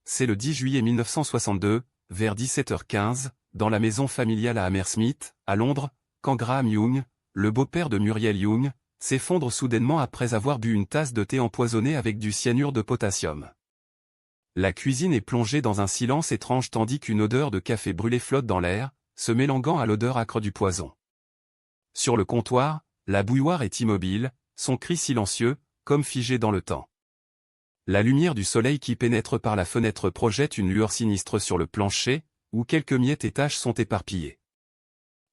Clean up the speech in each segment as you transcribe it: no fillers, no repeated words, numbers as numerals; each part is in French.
C'est le 10 juillet 1962, vers 17h15, dans la maison familiale à Hammersmith, à Londres, quand Graham Young, le beau-père de Muriel Young, s'effondre soudainement après avoir bu une tasse de thé empoisonné avec du cyanure de potassium. La cuisine est plongée dans un silence étrange tandis qu'une odeur de café brûlé flotte dans l'air, se mêlant à l'odeur âcre du poison. Sur le comptoir, la bouilloire est immobile, son cri silencieux, comme figé dans le temps. La lumière du soleil qui pénètre par la fenêtre projette une lueur sinistre sur le plancher, où quelques miettes et taches sont éparpillées.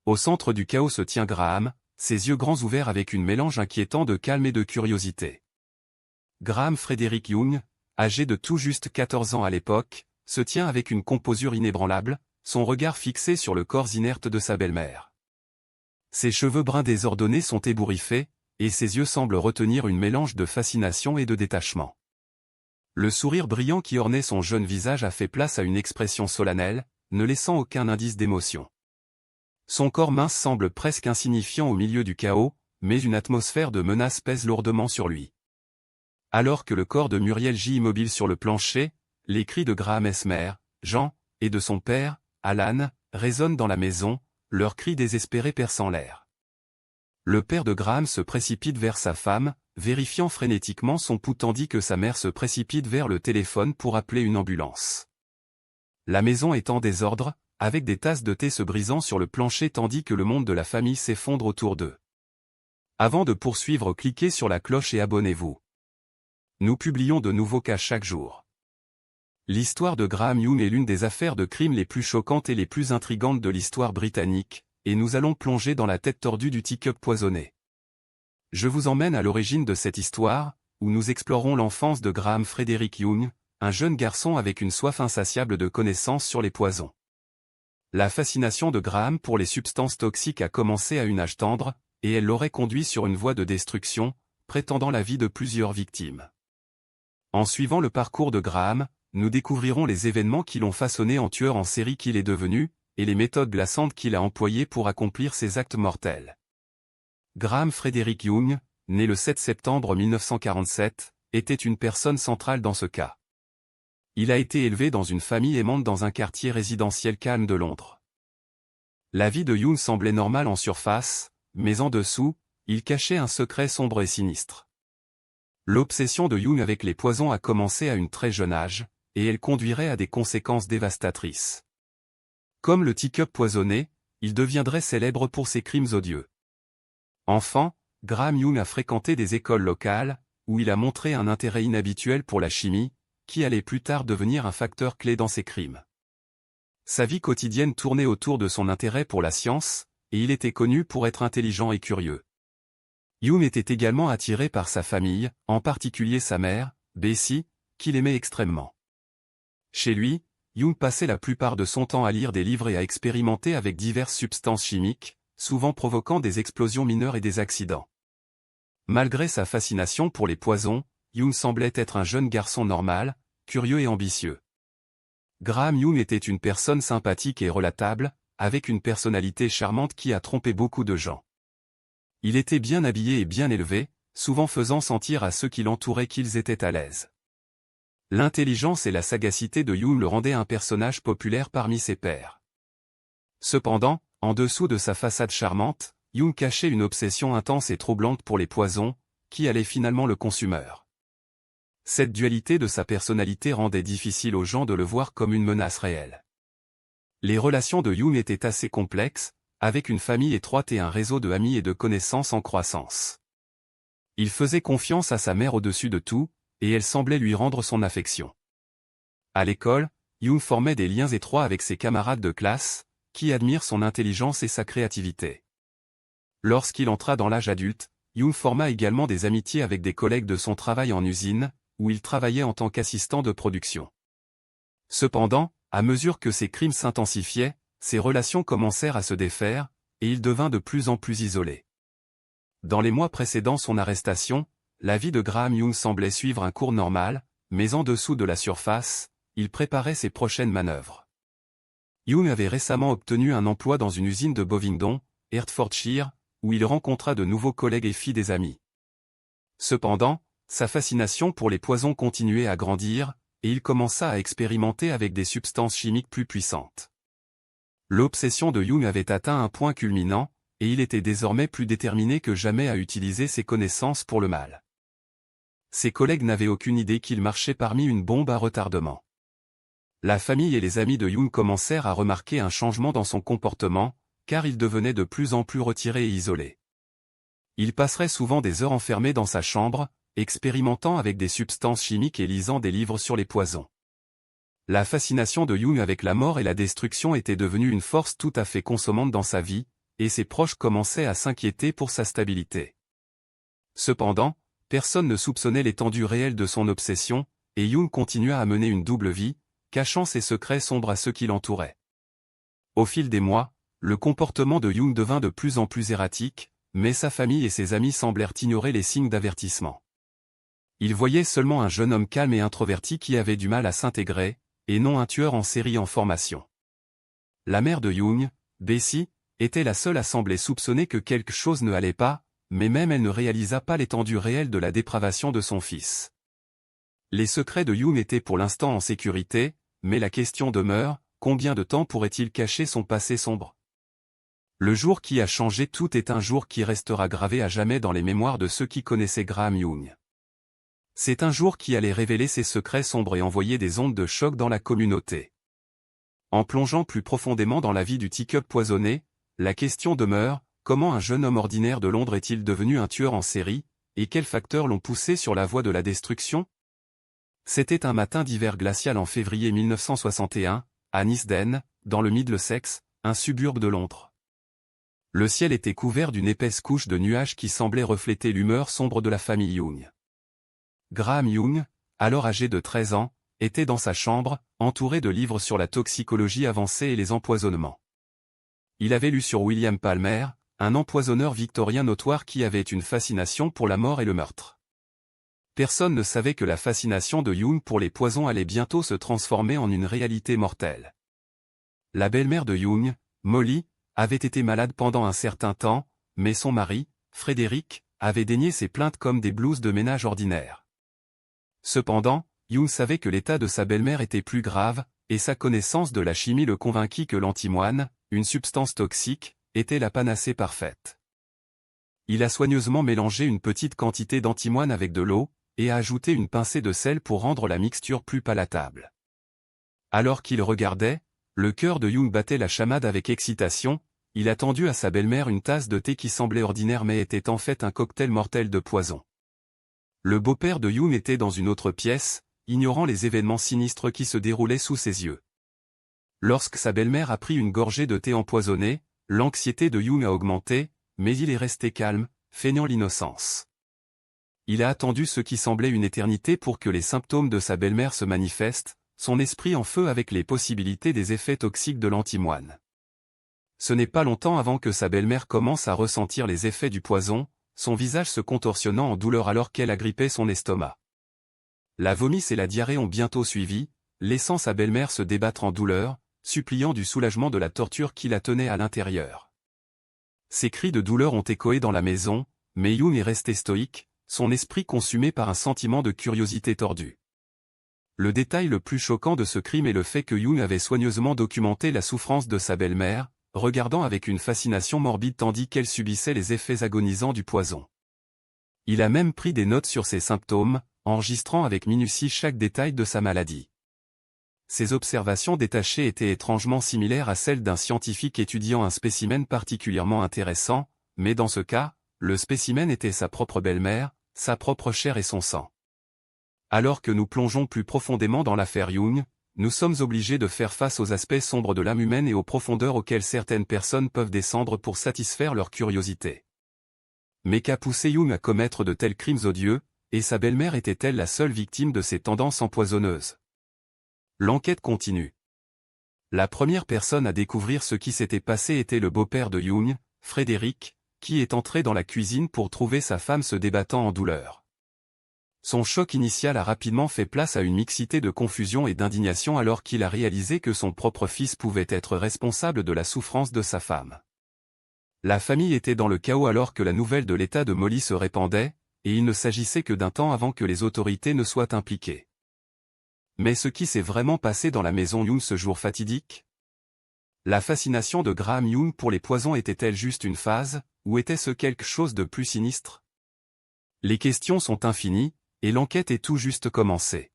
Au centre du chaos se tient Graham, ses yeux grands ouverts avec une mélange inquiétant de calme et de curiosité. Graham Frederick Young, âgé de tout juste 14 ans à l'époque, se tient avec une composure inébranlable, son regard fixé sur le corps inerte de sa belle-mère. Ses cheveux bruns désordonnés sont ébouriffés, et ses yeux semblent retenir une mélange de fascination et de détachement. Le sourire brillant qui ornait son jeune visage a fait place à une expression solennelle, ne laissant aucun indice d'émotion. Son corps mince semble presque insignifiant au milieu du chaos, mais une atmosphère de menace pèse lourdement sur lui. Alors que le corps de Muriel gît immobile sur le plancher, les cris de Graham Esmer, Jean, et de son père, Alan, résonnent dans la maison, leurs cris désespérés perçant l'air. Le père de Graham se précipite vers sa femme, vérifiant frénétiquement son pouls tandis que sa mère se précipite vers le téléphone pour appeler une ambulance. La maison est en désordre, avec des tasses de thé se brisant sur le plancher tandis que le monde de la famille s'effondre autour d'eux. Avant de poursuivre, cliquez sur la cloche et abonnez-vous. Nous publions de nouveaux cas chaque jour. L'histoire de Graham Young est l'une des affaires de crime les plus choquantes et les plus intrigantes de l'histoire britannique, et nous allons plonger dans la tête tordue du teacup poisonné. Je vous emmène à l'origine de cette histoire, où nous explorons l'enfance de Graham Frederick Young, un jeune garçon avec une soif insatiable de connaissances sur les poisons. La fascination de Graham pour les substances toxiques a commencé à un âge tendre, et elle l'aurait conduit sur une voie de destruction, prétendant la vie de plusieurs victimes. En suivant le parcours de Graham, nous découvrirons les événements qui l'ont façonné en tueur en série qu'il est devenu, et les méthodes glaçantes qu'il a employées pour accomplir ses actes mortels. Graham Frederick Young, né le 7 septembre 1947, était une personne centrale dans ce cas. Il a été élevé dans une famille aimante dans un quartier résidentiel calme de Londres. La vie de Young semblait normale en surface, mais en dessous, il cachait un secret sombre et sinistre. L'obsession de Young avec les poisons a commencé à un très jeune âge, et elle conduirait à des conséquences dévastatrices. Comme le teacup poisonné, il deviendrait célèbre pour ses crimes odieux. Enfant, Graham Young a fréquenté des écoles locales, où il a montré un intérêt inhabituel pour la chimie, qui allait plus tard devenir un facteur clé dans ses crimes. Sa vie quotidienne tournait autour de son intérêt pour la science, et il était connu pour être intelligent et curieux. Young était également attiré par sa famille, en particulier sa mère, Bessie, qu'il aimait extrêmement. Chez lui, Young passait la plupart de son temps à lire des livres et à expérimenter avec diverses substances chimiques, souvent provoquant des explosions mineures et des accidents. Malgré sa fascination pour les poisons, Young semblait être un jeune garçon normal, curieux et ambitieux. Graham Young était une personne sympathique et relatable, avec une personnalité charmante qui a trompé beaucoup de gens. Il était bien habillé et bien élevé, souvent faisant sentir à ceux qui l'entouraient qu'ils étaient à l'aise. L'intelligence et la sagacité de Young le rendaient un personnage populaire parmi ses pairs. Cependant, en dessous de sa façade charmante, Young cachait une obsession intense et troublante pour les poisons, qui allait finalement le consumeur. Cette dualité de sa personnalité rendait difficile aux gens de le voir comme une menace réelle. Les relations de Young étaient assez complexes, avec une famille étroite et un réseau de amis et de connaissances en croissance. Il faisait confiance à sa mère au-dessus de tout, et elle semblait lui rendre son affection. À l'école, Young formait des liens étroits avec ses camarades de classe, qui admirent son intelligence et sa créativité. Lorsqu'il entra dans l'âge adulte, Young forma également des amitiés avec des collègues de son travail en usine, où il travaillait en tant qu'assistant de production. Cependant, à mesure que ses crimes s'intensifiaient, ses relations commencèrent à se défaire, et il devint de plus en plus isolé. Dans les mois précédant son arrestation, la vie de Graham Young semblait suivre un cours normal, mais en dessous de la surface, il préparait ses prochaines manœuvres. Young avait récemment obtenu un emploi dans une usine de Bovingdon, Hertfordshire, où il rencontra de nouveaux collègues et fit des amis. Cependant, sa fascination pour les poisons continuait à grandir, et il commença à expérimenter avec des substances chimiques plus puissantes. L'obsession de Jung avait atteint un point culminant, et il était désormais plus déterminé que jamais à utiliser ses connaissances pour le mal. Ses collègues n'avaient aucune idée qu'il marchait parmi une bombe à retardement. La famille et les amis de Jung commencèrent à remarquer un changement dans son comportement, car il devenait de plus en plus retiré et isolé. Il passerait souvent des heures enfermé dans sa chambre, expérimentant avec des substances chimiques et lisant des livres sur les poisons. La fascination de Jung avec la mort et la destruction était devenue une force tout à fait consommante dans sa vie, et ses proches commençaient à s'inquiéter pour sa stabilité. Cependant, personne ne soupçonnait l'étendue réelle de son obsession, et Jung continua à mener une double vie, cachant ses secrets sombres à ceux qui l'entouraient. Au fil des mois, le comportement de Jung devint de plus en plus erratique, mais sa famille et ses amis semblèrent ignorer les signes d'avertissement. Ils voyaient seulement un jeune homme calme et introverti qui avait du mal à s'intégrer, et non un tueur en série en formation. La mère de Jung, Bessie, était la seule à sembler soupçonner que quelque chose ne allait pas, mais même elle ne réalisa pas l'étendue réelle de la dépravation de son fils. Les secrets de Jung étaient pour l'instant en sécurité, mais la question demeure, combien de temps pourrait-il cacher son passé sombre? Le jour qui a changé tout est un jour qui restera gravé à jamais dans les mémoires de ceux qui connaissaient Graham Jung. C'est un jour qui allait révéler ses secrets sombres et envoyer des ondes de choc dans la communauté. En plongeant plus profondément dans la vie du teacup poisonné, la question demeure, comment un jeune homme ordinaire de Londres est-il devenu un tueur en série, et quels facteurs l'ont poussé sur la voie de la destruction? C'était un matin d'hiver glacial en février 1961, à Nisden, dans le Middlesex, un suburbe de Londres. Le ciel était couvert d'une épaisse couche de nuages qui semblait refléter l'humeur sombre de la famille Jung. Graham Jung, alors âgé de 13 ans, était dans sa chambre, entouré de livres sur la toxicologie avancée et les empoisonnements. Il avait lu sur William Palmer, un empoisonneur victorien notoire qui avait une fascination pour la mort et le meurtre. Personne ne savait que la fascination de Jung pour les poisons allait bientôt se transformer en une réalité mortelle. La belle-mère de Jung, Molly, avait été malade pendant un certain temps, mais son mari, Frédéric, avait dénié ses plaintes comme des blouses de ménage ordinaires. Cependant, Jung savait que l'état de sa belle-mère était plus grave, et sa connaissance de la chimie le convainquit que l'antimoine, une substance toxique, était la panacée parfaite. Il a soigneusement mélangé une petite quantité d'antimoine avec de l'eau, et a ajouté une pincée de sel pour rendre la mixture plus palatable. Alors qu'il regardait, le cœur de Jung battait la chamade avec excitation, il a tendu à sa belle-mère une tasse de thé qui semblait ordinaire mais était en fait un cocktail mortel de poison. Le beau-père de Jung était dans une autre pièce, ignorant les événements sinistres qui se déroulaient sous ses yeux. Lorsque sa belle-mère a pris une gorgée de thé empoisonné, l'anxiété de Jung a augmenté, mais il est resté calme, feignant l'innocence. Il a attendu ce qui semblait une éternité pour que les symptômes de sa belle-mère se manifestent, son esprit en feu avec les possibilités des effets toxiques de l'antimoine. Ce n'est pas longtemps avant que sa belle-mère commence à ressentir les effets du poison, son visage se contorsionnant en douleur alors qu'elle agrippait son estomac. La vomisse et la diarrhée ont bientôt suivi, laissant sa belle-mère se débattre en douleur, suppliant du soulagement de la torture qui la tenait à l'intérieur. Ses cris de douleur ont échoé dans la maison, mais Jung est resté stoïque, son esprit consumé par un sentiment de curiosité tordue. Le détail le plus choquant de ce crime est le fait que Jung avait soigneusement documenté la souffrance de sa belle-mère, regardant avec une fascination morbide tandis qu'elle subissait les effets agonisants du poison. Il a même pris des notes sur ses symptômes, enregistrant avec minutie chaque détail de sa maladie. Ses observations détachées étaient étrangement similaires à celles d'un scientifique étudiant un spécimen particulièrement intéressant, mais dans ce cas, le spécimen était sa propre belle-mère, sa propre chair et son sang. Alors que nous plongeons plus profondément dans l'affaire Jung, nous sommes obligés de faire face aux aspects sombres de l'âme humaine et aux profondeurs auxquelles certaines personnes peuvent descendre pour satisfaire leur curiosité. Mais qu'a poussé Jung à commettre de tels crimes odieux, et sa belle-mère était-elle la seule victime de ces tendances empoisonneuses? L'enquête continue. La première personne à découvrir ce qui s'était passé était le beau-père de Jung, Frédéric, qui est entré dans la cuisine pour trouver sa femme se débattant en douleur. Son choc initial a rapidement fait place à une mixité de confusion et d'indignation alors qu'il a réalisé que son propre fils pouvait être responsable de la souffrance de sa femme. La famille était dans le chaos alors que la nouvelle de l'état de Molly se répandait, et il ne s'agissait que d'un temps avant que les autorités ne soient impliquées. Mais ce qui s'est vraiment passé dans la maison Young ce jour fatidique? La fascination de Graham Young pour les poisons était-elle juste une phase, ou était-ce quelque chose de plus sinistre? Les questions sont infinies, et l'enquête est tout juste commencée.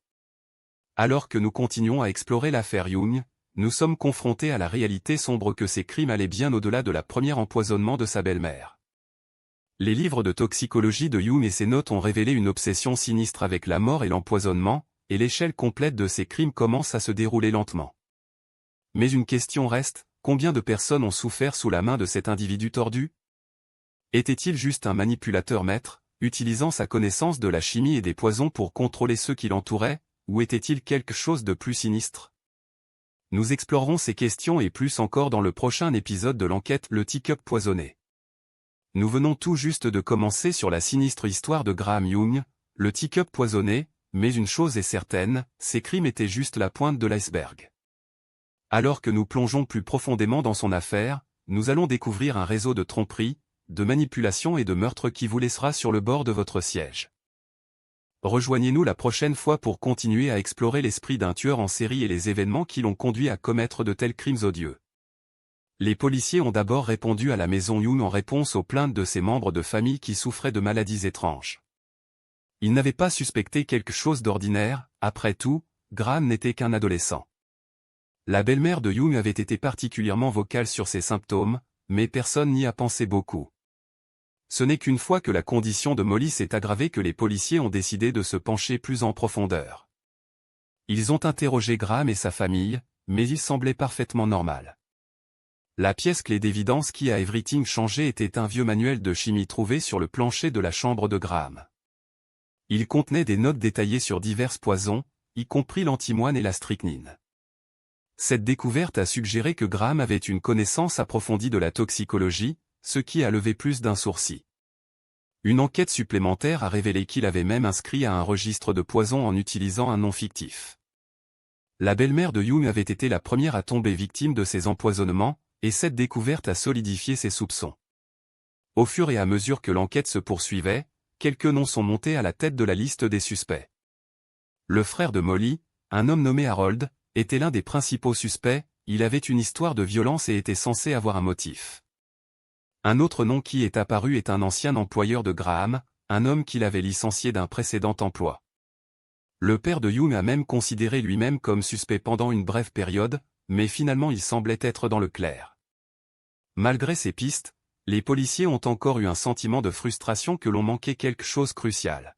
Alors que nous continuons à explorer l'affaire Young, nous sommes confrontés à la réalité sombre que ces crimes allaient bien au-delà de la première empoisonnement de sa belle-mère. Les livres de toxicologie de Young et ses notes ont révélé une obsession sinistre avec la mort et l'empoisonnement, et l'échelle complète de ces crimes commence à se dérouler lentement. Mais une question reste, combien de personnes ont souffert sous la main de cet individu tordu? Était-il juste un manipulateur maître, utilisant sa connaissance de la chimie et des poisons pour contrôler ceux qui l'entouraient, ou était-il quelque chose de plus sinistre? Nous explorerons ces questions et plus encore dans le prochain épisode de l'enquête Le Teacup poisonné. Nous venons tout juste de commencer sur la sinistre histoire de Graham Young, le teacup poisonné, mais une chose est certaine, ces crimes étaient juste la pointe de l'iceberg. Alors que nous plongeons plus profondément dans son affaire, nous allons découvrir un réseau de tromperies, de manipulations et de meurtres qui vous laissera sur le bord de votre siège. Rejoignez-nous la prochaine fois pour continuer à explorer l'esprit d'un tueur en série et les événements qui l'ont conduit à commettre de tels crimes odieux. Les policiers ont d'abord répondu à la maison Young en réponse aux plaintes de ses membres de famille qui souffraient de maladies étranges. Ils n'avaient pas suspecté quelque chose d'ordinaire, après tout, Graham n'était qu'un adolescent. La belle-mère de Young avait été particulièrement vocale sur ses symptômes, mais personne n'y a pensé beaucoup. Ce n'est qu'une fois que la condition de Molly s'est aggravée que les policiers ont décidé de se pencher plus en profondeur. Ils ont interrogé Graham et sa famille, mais il semblait parfaitement normal. La pièce clé d'évidence qui a everything changé était un vieux manuel de chimie trouvé sur le plancher de la chambre de Graham. Il contenait des notes détaillées sur divers poisons, y compris l'antimoine et la strychnine. Cette découverte a suggéré que Graham avait une connaissance approfondie de la toxicologie, ce qui a levé plus d'un sourcil. Une enquête supplémentaire a révélé qu'il avait même inscrit à un registre de poisons en utilisant un nom fictif. La belle-mère de Young avait été la première à tomber victime de ces empoisonnements, et cette découverte a solidifié ses soupçons. Au fur et à mesure que l'enquête se poursuivait, quelques noms sont montés à la tête de la liste des suspects. Le frère de Molly, un homme nommé Harold, était l'un des principaux suspects, il avait une histoire de violence et était censé avoir un motif. Un autre nom qui est apparu est un ancien employeur de Graham, un homme qu'il avait licencié d'un précédent emploi. Le père de Young a même considéré lui-même comme suspect pendant une brève période, mais finalement il semblait être dans le clair. Malgré ces pistes, les policiers ont encore eu un sentiment de frustration que l'on manquait quelque chose crucial.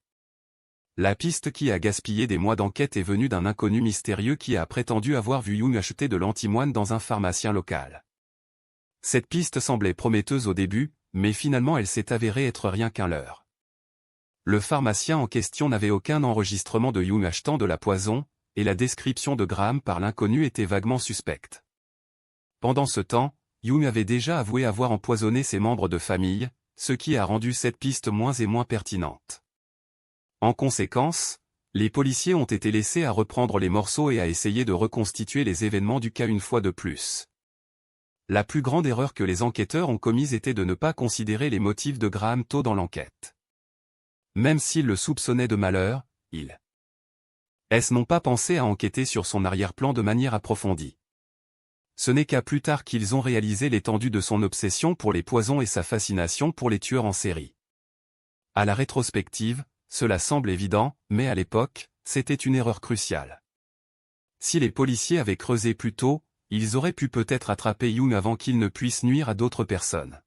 La piste qui a gaspillé des mois d'enquête est venue d'un inconnu mystérieux qui a prétendu avoir vu Young acheter de l'antimoine dans un pharmacien local. Cette piste semblait prometteuse au début, mais finalement elle s'est avérée être rien qu'un leurre. Le pharmacien en question n'avait aucun enregistrement de Young achetant de la poison, et la description de Graham par l'inconnu était vaguement suspecte. Pendant ce temps, Young avait déjà avoué avoir empoisonné ses membres de famille, ce qui a rendu cette piste moins et moins pertinente. En conséquence, les policiers ont été laissés à reprendre les morceaux et à essayer de reconstituer les événements du cas une fois de plus. La plus grande erreur que les enquêteurs ont commise était de ne pas considérer les motifs de Graham tôt dans l'enquête. Même s'ils le soupçonnaient de malheur, ils n'ont pas pensé à enquêter sur son arrière-plan de manière approfondie. Ce n'est qu'à plus tard qu'ils ont réalisé l'étendue de son obsession pour les poisons et sa fascination pour les tueurs en série. À la rétrospective, cela semble évident, mais à l'époque, c'était une erreur cruciale. Si les policiers avaient creusé plus tôt, ils auraient pu peut-être attraper Young avant qu'il ne puisse nuire à d'autres personnes.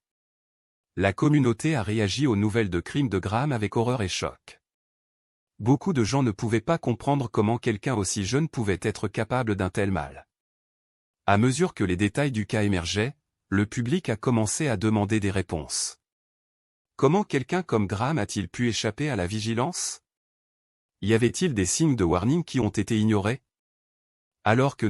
La communauté a réagi aux nouvelles de crimes de Graham avec horreur et choc. Beaucoup de gens ne pouvaient pas comprendre comment quelqu'un aussi jeune pouvait être capable d'un tel mal. À mesure que les détails du cas émergeaient, le public a commencé à demander des réponses. Comment quelqu'un comme Graham a-t-il pu échapper à la vigilance? Y avait-il des signes de warning qui ont été ignorés? Alors que